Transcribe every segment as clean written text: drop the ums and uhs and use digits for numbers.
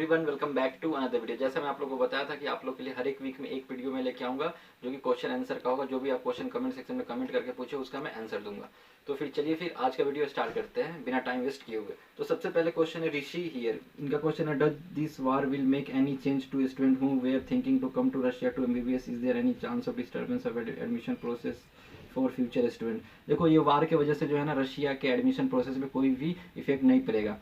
Everyone, welcome back to another video. जैसा मैं आप लोगों को बताया था कि आप लोग के लिए हर एक वीक में एक वीडियो में लेके आऊंगा जो कि क्वेश्चन आंसर का होगा। जो भी आप क्वेश्चन कमेंट सेक्शन में कमेंट करके पूछे उसका मैं आंसर दूंगा। तो फिर चलिए फिर आज का वीडियो स्टार्ट करते हैं बिना टाइम वेस्ट किए हुए। तो सबसे पहले क्वेश्चन है ऋषि हियर, इनका क्वेश्चन है does this war will make any change to student who were thinking to come to Russia to MBBS, is there any chance of disturbance of admission process for future student. देखो, ये वार की वजह से जो है ना Russia के admission process में कोई भी इफेक्ट नहीं पड़ेगा।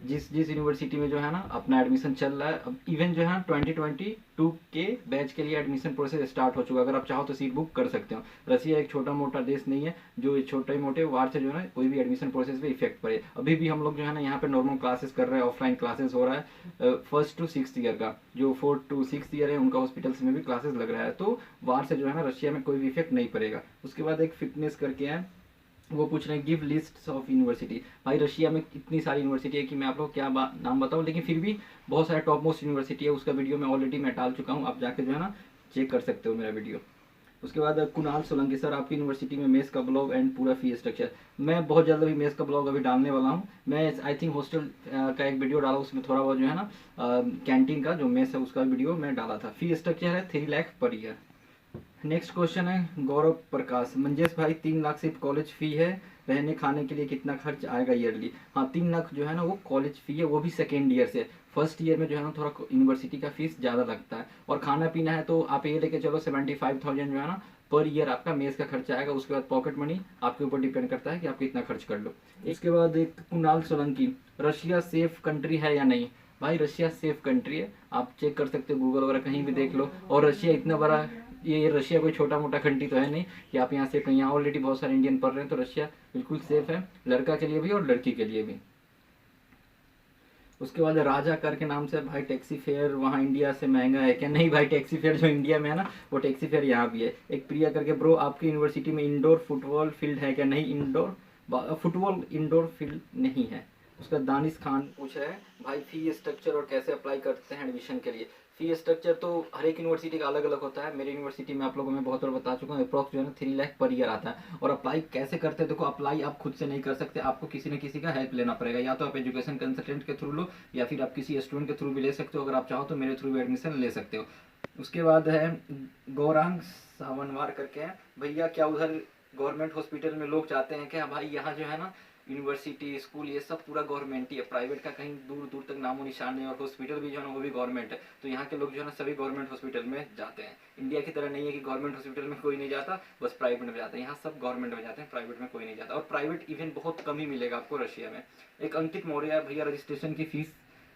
जिस जिस यूनिवर्सिटी में जो है ना अपना एडमिशन चल रहा है, अब इवन जो है 2022 के बैच के लिए एडमिशन प्रोसेस स्टार्ट हो चुका है। अगर आप चाहो तो सीट बुक कर सकते हो। रसिया एक छोटा मोटा देश नहीं है जो छोटे मोटे वार से जो है ना कोई भी एडमिशन प्रोसेस पे इफेक्ट पड़े। अभी भी हम लोग जो है ना यहाँ पे नॉर्मल क्लासेस कर रहे हैं, ऑफलाइन क्लासेस हो रहा है। फर्स्ट टू सिक्स ईयर का, जो 4 to 6 ईयर है उनका हॉस्पिटल्स में भी क्लासेस लग रहा है। तो वार से जो है ना रशिया में कोई भी इफेक्ट नहीं पड़ेगा। उसके बाद एक फिटनेस करके है, वो पूछ रहे हैं गिव लिस्ट ऑफ यूनिवर्सिटी। भाई रशिया में इतनी सारी यूनिवर्सिटी है कि मैं आप लोग क्या नाम बताऊं, लेकिन फिर भी बहुत सारे टॉप मोस्ट यूनिवर्सिटी है। उसका वीडियो मैं ऑलरेडी डाल चुका हूँ, आप जाके जो है ना चेक कर सकते हो मेरा वीडियो। उसके बाद कुणाल सोलंकी, सर आपकी यूनिवर्सिटी में मेस का ब्लॉग एंड पूरा फी स्ट्रक्चर। मैं बहुत जल्द अभी मेस का ब्लॉग अभी डालने वाला हूँ। मैं आई थिंक हॉस्टल का एक वीडियो डाला, उसमें थोड़ा बहुत जो है ना कैंटीन का जो मेस है उसका वीडियो मैं डाला था। फी स्ट्रक्चर है 3 lakh per year. Next question है गौरव प्रकाश, मंजेश भाई 3 लाख सिर्फ कॉलेज फी है, रहने खाने के लिए कितना खर्च आएगा ईयरली? हाँ, 3 लाख जो है ना वो कॉलेज फी है, वो भी सेकेंड ईयर से। फर्स्ट ईयर में जो है ना थोड़ा यूनिवर्सिटी का फीस ज़्यादा लगता है। और खाना पीना है तो आप ये लेके चलो 75,000 जो है ना पर ईयर आपका मेस का खर्चा आएगा। उसके बाद पॉकेट मनी आपके ऊपर डिपेंड करता है कि आप कितना खर्च कर लो। इसके बाद एक Kunal Solanki, Russia safe country है या नहीं? भाई रशिया सेफ कंट्री है, आप चेक कर सकते हो गूगल वगैरह कहीं भी देख लो। और रशिया इतना बड़ा, ये रशिया कोई छोटा मोटा कंट्री तो है नहीं कि आप यहाँ से कहीं, यहाँ ऑलरेडी बहुत सारे इंडियन पढ़ रहे हैं। तो रशिया बिल्कुल सेफ है, लड़का के लिए भी और लड़की के लिए भी। उसके बाद राजा कर के नाम से, भाई टैक्सी फेयर वहाँ इंडिया से महंगा है क्या? नहीं भाई, टैक्सी फेयर जो इंडिया में है ना वो टैक्सी फेयर यहाँ भी है। एक प्रिया करके, ब्रो आपकी यूनिवर्सिटी में इंडोर फुटबॉल फील्ड है क्या? नहीं, इंडोर फुटबॉल इंडोर फील्ड नहीं है। उसका दानिश खान पूछ रहे हैं भाई फी स्ट्रक्चर और कैसे अप्लाई करते हैं एडमिशन के लिए। फी स्ट्रक्चर तो हर एक यूनिवर्सिटी का अलग अलग होता है। मेरी यूनिवर्सिटी में आप लोगों में बहुत बार बता चुका हूँ, अप्रॉक्स जो है ना 3 लाख पर ईयर आता है। और अप्लाई कैसे करते हैं, देखो अप्लाई आप खुद से नहीं कर सकते, आपको किसी न किसी का हेल्प लेना पड़ेगा। या तो आप एजुकेशन कंसल्टेंट के थ्रू लो, या फिर आप किसी स्टूडेंट के थ्रू भी ले सकते हो। अगर आप चाहो तो मेरे थ्रू भी एडमिशन ले सकते हो। उसके बाद है गौरांग सावनवार करके है, भैया क्या उधर गवर्नमेंट हॉस्पिटल में लोग जाते हैं क्या? भाई यहाँ जो है ना यूनिवर्सिटी स्कूल ये सब पूरा गवर्नमेंट ही है, प्राइवेट का कहीं दूर दूर तक नामो निशान नहीं। और हॉस्पिटल भी जो है ना वो भी गवर्नमेंट है। तो यहाँ के लोग जो है ना सभी गवर्नमेंट हॉस्पिटल में जाते हैं। इंडिया की तरह नहीं है कि गवर्नमेंट हॉस्पिटल में कोई नहीं जाता, बस प्राइवेट में जाते हैं। यहाँ सब गवर्नमेंट में जाते हैं, प्राइवेट में कोई नहीं जाता। और प्राइवेट इवन बहुत कम ही मिलेगा आपको रशिया में। एक अंकित मौर्य, भैया रजिस्ट्रेशन की फीस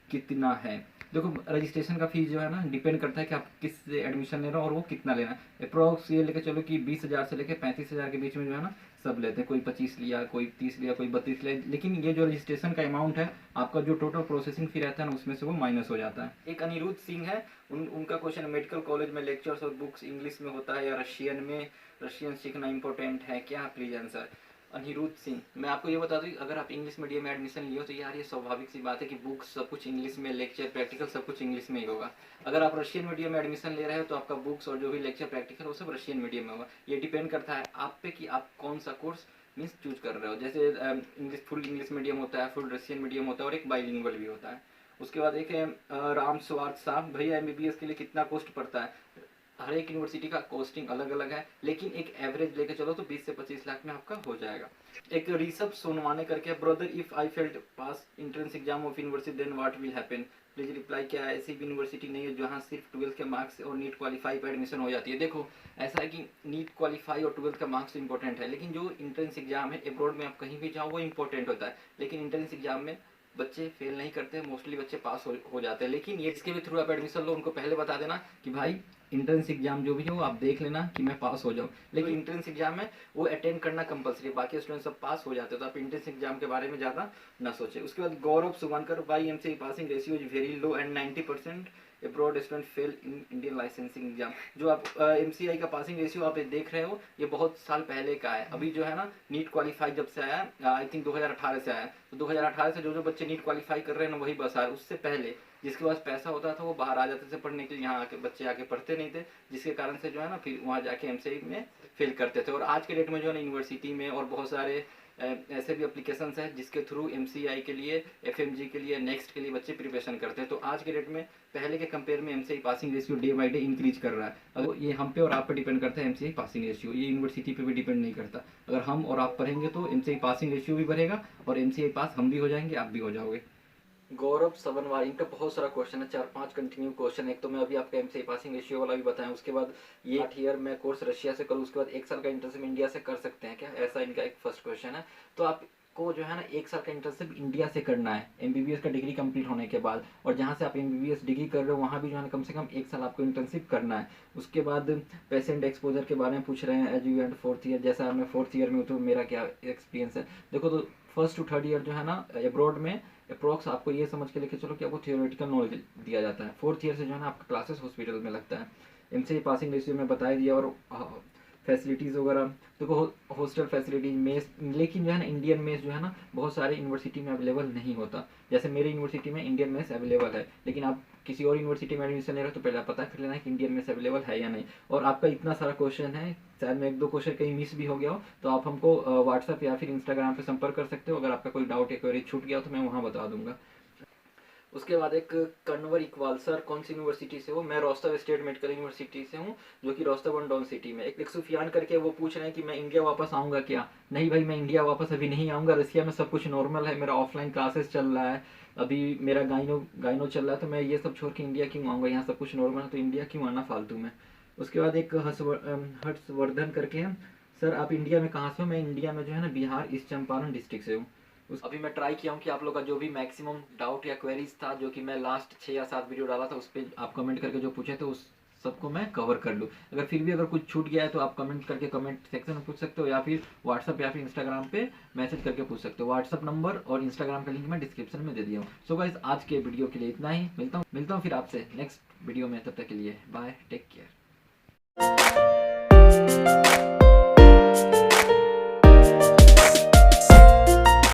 कितना है? देखो रजिस्ट्रेशन का फीस जो है ना डिपेंड करता है कि आप किस एडमिशन ले रहे हो और वो कितना लेना है। अप्रॉक्स ये लेके चलो कि 20,000 से लेके 35,000 के बीच में जो है ना सब लेते हैं। कोई 25 लिया, कोई 30 लिया, कोई 32 लिया। लेकिन ये जो रजिस्ट्रेशन का अमाउंट है, आपका जो टोटल प्रोसेसिंग फी रहता है ना उसमें से वो माइनस हो जाता है। एक अनिरुद्ध सिंह है, उनका क्वेश्चन, मेडिकल कॉलेज में लेक्चर्स और बुक्स इंग्लिश में होता है या रशियन में? रशियन सीखना इंपॉर्टेंट है क्या? Please answer. अनिरुद्ध सिंह, मैं आपको ये बता दूं, अगर आप इंग्लिश मीडियम में एडमिशन लियो तो यार ये स्वाभाविक सी बात है कि बुक्स सब कुछ इंग्लिश में, लेक्चर प्रैक्टिकल सब कुछ इंग्लिश में ही होगा। अगर आप रशियन मीडियम में एडमिशन ले रहे हो तो आपका बुक्स और जो भी लेक्चर प्रैक्टिकल वो सब रशियन मीडियम में होगा। ये डिपेंड करता है आप पे कि आप कौन सा कोर्स मीन्स चूज कर रहे हो। जैसे इंग्लिश, फुल इंग्लिश मीडियम होता है, फुल रशियन मीडियम होता है, और एक बाइलिंगुअल भी होता है। उसके बाद एक है राम स्वार्थ साहब, भैया एमबीबीएस के लिए कितना कॉस्ट पड़ता है? हर एक यूनिवर्सिटी का कॉस्टिंग अलग अलग है, लेकिन एक एवरेज लेके चलो तो 20 से 25 लाख में आपका हो जाएगा। एक ऋषभ सोनवाने करके, brother if I failed pass entrance exam of university then what will happen? Please reply. क्या ऐसी भी यूनिवर्सिटी नहीं है जहाँ सिर्फ 12th के मार्क्स और नीट क्वालिफाई पर एडमिशन हो जाती है? देखो ऐसा है कि नीट क्वालिफाई और 12th का मार्क्स इंपॉर्टेंट है, लेकिन जो एंट्रेंस एग्जाम है अब्रॉड में आप कहीं भी जाओ वो इंपॉर्टेंट होता है। लेकिन एंट्रेंस एग्जाम में बच्चे फेल नहीं करते, मोस्टली बच्चे पास हो जाते हैं। लेकिन ये इसके भी थ्रू आप एडमिशन लो, उनको पहले बता देना कि भाई इंट्रेंस एग्जाम जो भी है वो आप देख लेना कि मैं पास हो जाऊँ। लेकिन इंट्रेंस एग्जाम में वो अटेंड करना कंपलसरी है, बाकी स्टूडेंट सब पास हो जाते हैं। तो आप इंट्रेंस एग्जाम के बारे में ज़्यादा ना सोचे। उसके बाद Gaurav Sugankar, by MCI passing ratio is very low and 90% abroad student fail in Indian licensing exam. जो आप एमसीआई का पासिंग रेशियो आप देख रहे हो ये बहुत साल पहले का है। अभी जो है ना नीट क्वालिफाई जब से आया, आई थिंक 2018 से आया, तो 2018 से जो जो बच्चे नीट क्वालिफाई कर रहे हैं ना वही बस आ रहे। उससे पहले जिसके पास पैसा होता था वो बाहर आ जाते थे पढ़ने के लिए, यहाँ आके बच्चे आके पढ़ते नहीं थे, जिसके कारण से जो है ना फिर वहाँ जाके एमसीआई में फेल करते थे। और आज के डेट में जो है ना यूनिवर्सिटी में और बहुत सारे ऐसे भी एप्लीकेशंस हैं जिसके थ्रू एमसीआई के लिए, एफएमजी के लिए, नेक्स्ट के लिए बच्चे प्रिपरेशन करते हैं। तो आज के डेट में पहले के कंपेयर में MCI passing ratio day by day increase कर रहा है। अगर ये हम पे और आप पे डिपेंड करता है एमसीआई पासिंग रेशियो, ये यूनिवर्सिटी पे भी डिपेंड नहीं करता। अगर हम और आप पढ़ेंगे तो एमसीआई पासिंग रेशियो भी बढ़ेगा और एमसीआई पास हम भी हो जाएंगे, आप भी हो जाओगे। गौरव सवनवार, इनका बहुत सारा क्वेश्चन है, 4-5 कंटिन्यू क्वेश्चन। एक तो मैं अभी आपका एमसीआई पासिंग रेशियो वाला भी बताया, उसके बाद ये 8 ईयर मैं कोर्स रशिया से करूँ, उसके बाद 1 साल का इंटर्नशिप इंडिया से कर सकते हैं क्या, ऐसा इनका एक फर्स्ट क्वेश्चन है। तो आपको जो है ना 1 साल का इंटर्नशिप इंडिया से करना है एमबीबीएस का डिग्री कंप्लीट होने के बाद, और जहाँ से आप एमबीबीएस डिग्री कर रहे हो वहाँ भी जो है ना कम से कम 1 साल आपको इंटर्नशिप करना है। उसके बाद पेशेंट एक्सपोजर के बारे में पूछ रहे हैं, as you and 4th year, जैसा मैं 4th ईयर में हूँ तो मेरा क्या एक्सपीरियंस है। देखो तो 1st to 3rd ईयर जो है ना अब्रॉड में अप्रॉक्स आपको ये समझ के लेके चलो कि आपको थियोरेटिकल नॉलेज दिया जाता है। 4th ईयर से जो है ना आपका क्लासेस हॉस्पिटल में लगता है। एमसीआई पासिंग रेशियो में बता दिया। और फैसिलिटीज़ वगैरह देखो, हॉस्टल फैसिलिटीज, मेस, लेकिन जो है ना इंडियन मेस जो है ना बहुत सारे यूनिवर्सिटी में अवेलेबल नहीं होता। जैसे मेरी यूनिवर्सिटी में इंडियन मेस अवेलेबल है, लेकिन आप किसी और यूनिवर्सिटी में एडमिशन ले रहे हो तो पहले आप पता कर लेना कि इंडियन मेस अवेलेबल है या नहीं। और आपका इतना सारा क्वेश्चन है, शायद मैं 1-2 क्वेश्चन कहीं मिस भी हो गया हो, तो आप हमको व्हाट्सएप या फिर इंस्टाग्राम पे संपर्क कर सकते हो। अगर आपका कोई डाउट या क्वेरी छूट गया हो तो मैं वहाँ बता दूंगा। उसके बाद एक कन्वर इकबाल, सर कौन सी यूनिवर्सिटी से हो? मैं रोस्टव स्टेट मेडिकल यूनिवर्सिटी से हूँ, जो कि रोस्टव ऑन डॉन सिटी में। एक सुफियान करके वो पूछ रहे हैं कि मैं इंडिया वापस आऊँगा क्या? नहीं भाई, मैं इंडिया वापस अभी नहीं आऊँगा। रसिया में सब कुछ नॉर्मल है, मेरा ऑफलाइन क्लासेस चल रहा है, अभी मेरा गाइनो चल रहा है, तो मैं ये सब छोड़ के इंडिया क्यों आऊँगा? यहाँ सब कुछ नॉर्मल है तो इंडिया क्यों आना फालतू में। उसके बाद एक हर्षवर्धन करके हैं, सर आप इंडिया में कहाँ से हो? मैं इंडिया में जो है ना बिहार ईस्ट चंपारण डिस्ट्रिक्ट से हूँ। अभी मैं ट्राई किया हूँ कि आप लोग का जो भी मैक्सिमम डाउट या क्वेरीज था, जो कि मैं लास्ट 6 या 7 वीडियो डाला था उस पर आप कमेंट करके जो पूछे थे उस सबको मैं कवर कर लूँ। अगर फिर भी अगर कुछ छूट गया है तो आप कमेंट करके कमेंट सेक्शन में पूछ सकते हो, या फिर व्हाट्सअप या फिर इंस्टाग्राम पे मैसेज करके पूछ सकते हो। व्हाट्सअप नंबर और इंस्टाग्राम का लिंक मैं डिस्क्रिप्शन में दे दिया हूँ। सो गाइस, आज के वीडियो के लिए इतना ही। मिलता हूँ फिर आपसे नेक्स्ट वीडियो में। तब तक के लिए बाय, टेक केयर।